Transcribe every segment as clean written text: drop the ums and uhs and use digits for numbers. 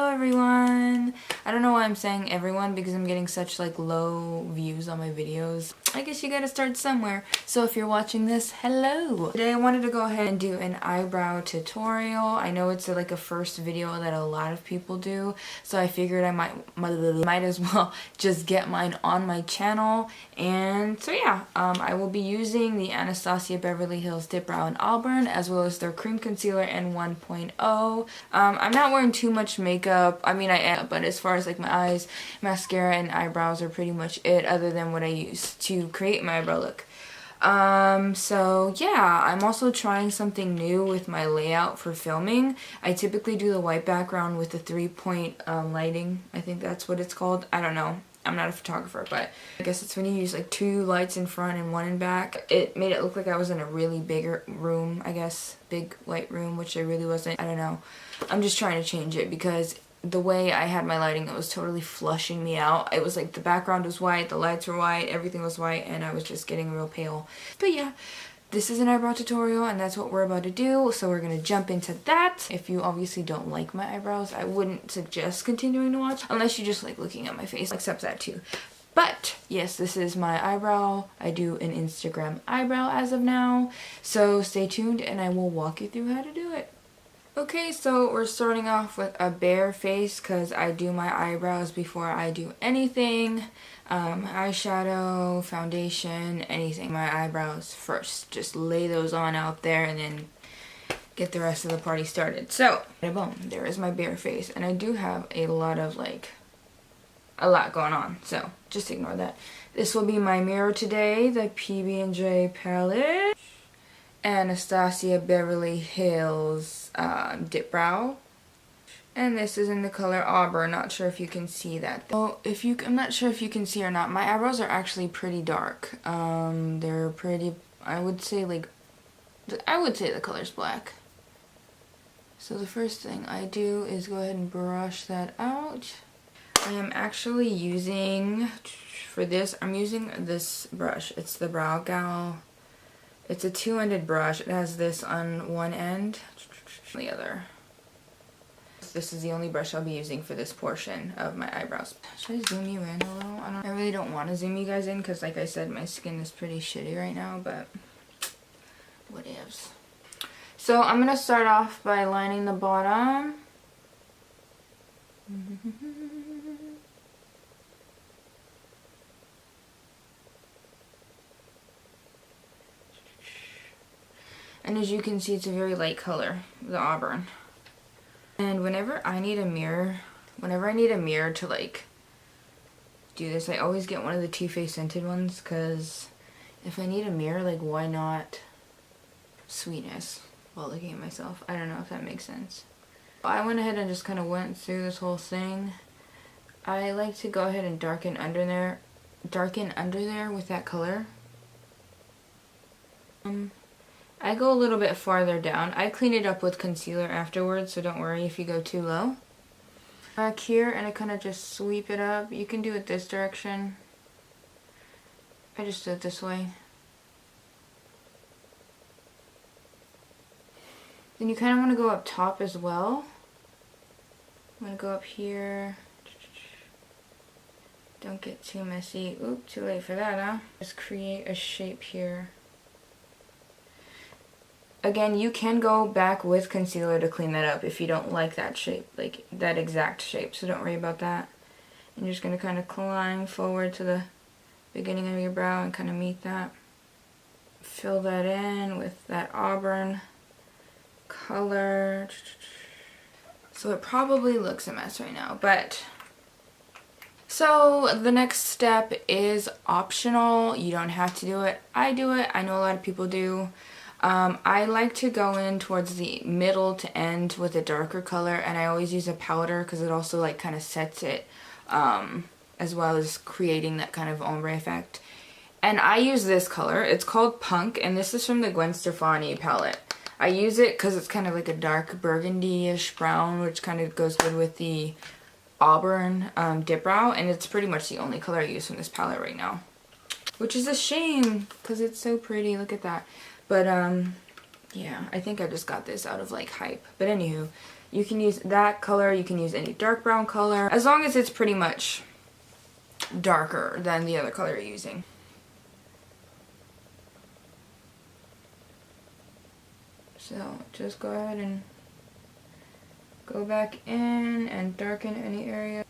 everyone. I don't know why I'm saying everyone because I'm getting such like low views on my videos. I guess you gotta start somewhere. So if you're watching this, hello. Today I wanted to go ahead and do an eyebrow tutorial. I know it's like a first video that a lot of people do, so I figured I might as well just get mine on my channel. And so yeah, I will be using the Anastasia Beverly Hills DipBrow in Auburn as well as their cream concealer in 1.0. I'm not wearing too much makeup. I mean I am, but as far as like my eyes, mascara, and eyebrows are pretty much it, other than what I use to create my eyebrow look. So yeah, I'm also trying something new with my layout for filming. I typically do the white background with the 3-point lighting. I think that's what it's called. I don't know. I'm not a photographer, but I guess it's when you use like 2 lights in front and 1 in back. It made it look like I was in a really bigger room, I guess. Big white room, which I really wasn't. I don't know. I'm just trying to change it because the way I had my lighting, it was totally flushing me out. It was like the background was white, the lights were white, everything was white, and I was just getting real pale. But yeah, this is an eyebrow tutorial and that's what we're about to do, so we're gonna jump into that. If you obviously don't like my eyebrows, I wouldn't suggest continuing to watch unless you just like looking at my face. Accept that too. But yes, this is my eyebrow. I do an Instagram eyebrow as of now, so stay tuned and I will walk you through how to do it. Okay, so we're starting off with a bare face because I do my eyebrows before I do anything. Eyeshadow, foundation, anything. My eyebrows first. Just lay those on out there and then get the rest of the party started. So, boom, there is my bare face. And I do have a lot going on, so just ignore that. This will be my mirror today, the PB&J palette. Anastasia Beverly Hills DipBrow, and this is in the color Auburn. Not sure if you can see that. Oh, I'm not sure if you can see or not. My eyebrows are actually pretty dark. They're pretty. I would say the color's black. So the first thing I do is go ahead and brush that out. I am actually using for this. I'm using this brush. It's the Brow Gal. It's a 2-ended brush. It has this on one end, the other. This is the only brush I'll be using for this portion of my eyebrows. Should I zoom you in a little? I really don't want to zoom you guys in because like I said, my skin is pretty shitty right now, but whatevs. So I'm going to start off by lining the bottom. And as you can see, it's a very light color, the Auburn. And whenever I need a mirror to like do this, I always get one of the Too Faced scented ones, because if I need a mirror, like why not sweetness while looking at myself? I don't know if that makes sense. I went ahead and just kind of went through this whole thing. I like to go ahead and darken under there with that color. I go a little bit farther down. I clean it up with concealer afterwards, so don't worry if you go too low. Back here, and I kind of just sweep it up. You can do it this direction. I just do it this way. Then you kind of want to go up top as well. I'm going to go up here. Don't get too messy. Oop, too late for that, huh? Just create a shape here. Again, you can go back with concealer to clean that up if you don't like that shape, like that exact shape, so don't worry about that. And you're just going to kind of climb forward to the beginning of your brow and kind of meet that. Fill that in with that Auburn color. So it probably looks a mess right now, but... So the next step is optional. You don't have to do it. I do it. I know a lot of people do. I like to go in towards the middle to end with a darker color, and I always use a powder because it also like kind of sets it as well as creating that kind of ombre effect. And I use this color. It's called Punk, and this is from the Gwen Stefani palette. I use it because it's kind of like a dark burgundy-ish brown, which kind of goes good with the Auburn DipBrow, and it's pretty much the only color I use from this palette right now. Which is a shame because it's so pretty. Look at that. But yeah, I think I just got this out of like hype. But anywho, You can use that color, you can use any dark brown color, as long as it's pretty much darker than the other color you're using. So just go ahead and go back in and darken any area.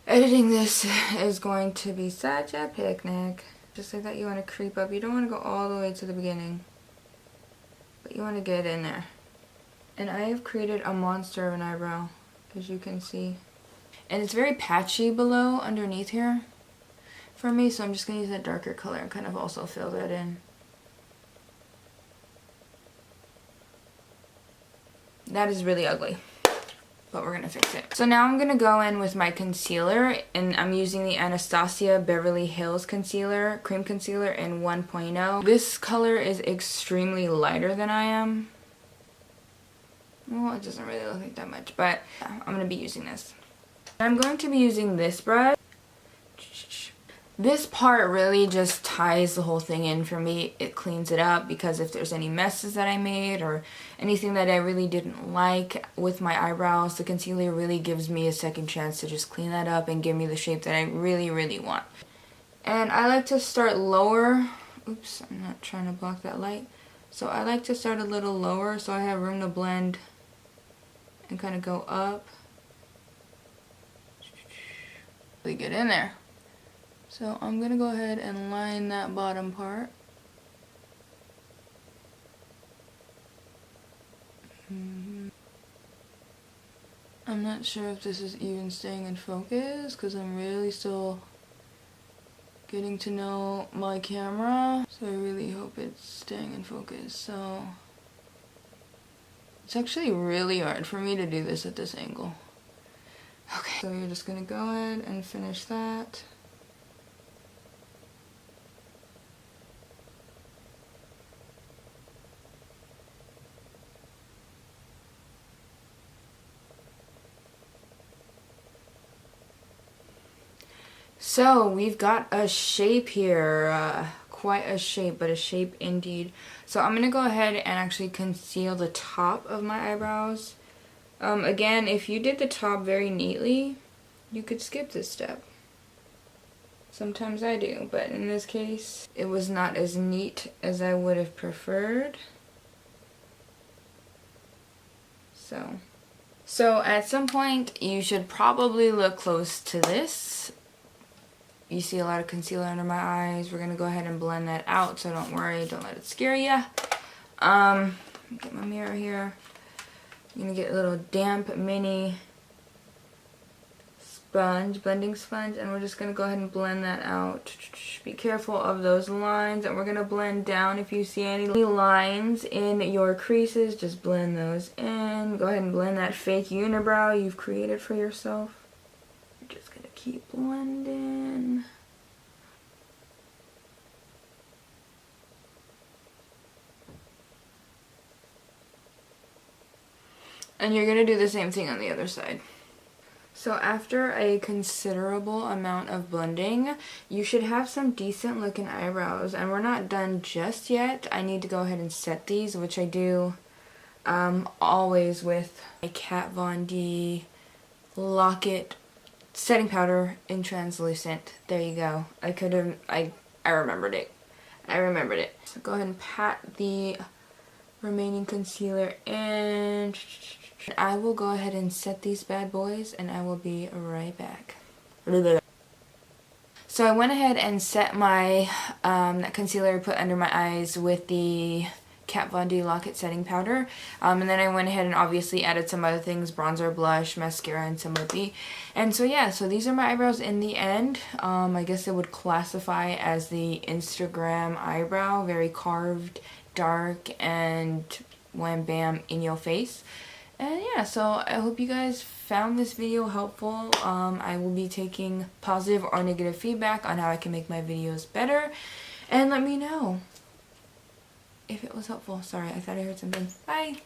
Editing this is going to be such a picnic. Just like that, you want to creep up. You don't want to go all the way to the beginning, but you want to get in there. And I have created a monster of an eyebrow, as you can see. And it's very patchy below, underneath here for me, so I'm just going to use that darker color and kind of also fill that in. That is really ugly, but we're gonna fix it. So now I'm gonna go in with my concealer, and I'm using the Anastasia Beverly Hills concealer, cream concealer in 1.0. This color is extremely lighter than I am. Well, it doesn't really look like that much, but yeah, I'm gonna be using this. I'm going to be using this brush. This part really just ties the whole thing in for me. It cleans it up, because if there's any messes that I made or anything that I really didn't like with my eyebrows, the concealer really gives me a second chance to just clean that up and give me the shape that I really, really want. And I like to start lower. Oops, I'm not trying to block that light. So I like to start a little lower so I have room to blend and kind of go up. Really get in there. So I'm going to go ahead and line that bottom part. I'm not sure if this is even staying in focus, because I'm really still getting to know my camera. So I really hope it's staying in focus. So it's actually really hard for me to do this at this angle. Okay, so you're just going to go ahead and finish that. So we've got a shape here, quite a shape, but a shape indeed. So I'm going to go ahead and actually conceal the top of my eyebrows. Again, if you did the top very neatly, you could skip this step. Sometimes I do, but in this case, it was not as neat as I would have preferred. So at some point, you should probably look close to this. You see a lot of concealer under my eyes. We're going to go ahead and blend that out, so don't worry. Don't let it scare you. Get my mirror here. I'm going to get a little damp mini sponge, blending sponge, and we're just going to go ahead and blend that out. Be careful of those lines, and we're going to blend down. If you see any lines in your creases, just blend those in. Go ahead and blend that fake unibrow you've created for yourself. Just gonna keep blending. And you're gonna do the same thing on the other side. So after a considerable amount of blending, you should have some decent looking eyebrows. And we're not done just yet. I need to go ahead and set these, which I do always with a Kat Von D Lock-It setting powder in translucent. There you go. I remembered it. So go ahead and pat the remaining concealer in. I will go ahead and set these bad boys, and I will be right back. So I went ahead and set my that concealer I put under my eyes with the Kat Von D Lock-It setting powder, and then I went ahead and obviously added some other things: bronzer, blush, mascara, and some lippy. And so yeah, so these are my eyebrows in the end. I guess it would classify as the Instagram eyebrow, very carved, dark, and wham bam in your face. And yeah, so I hope you guys found this video helpful. I will be taking positive or negative feedback on how I can make my videos better, and let me know if it was helpful. Sorry, I thought I heard something. Bye!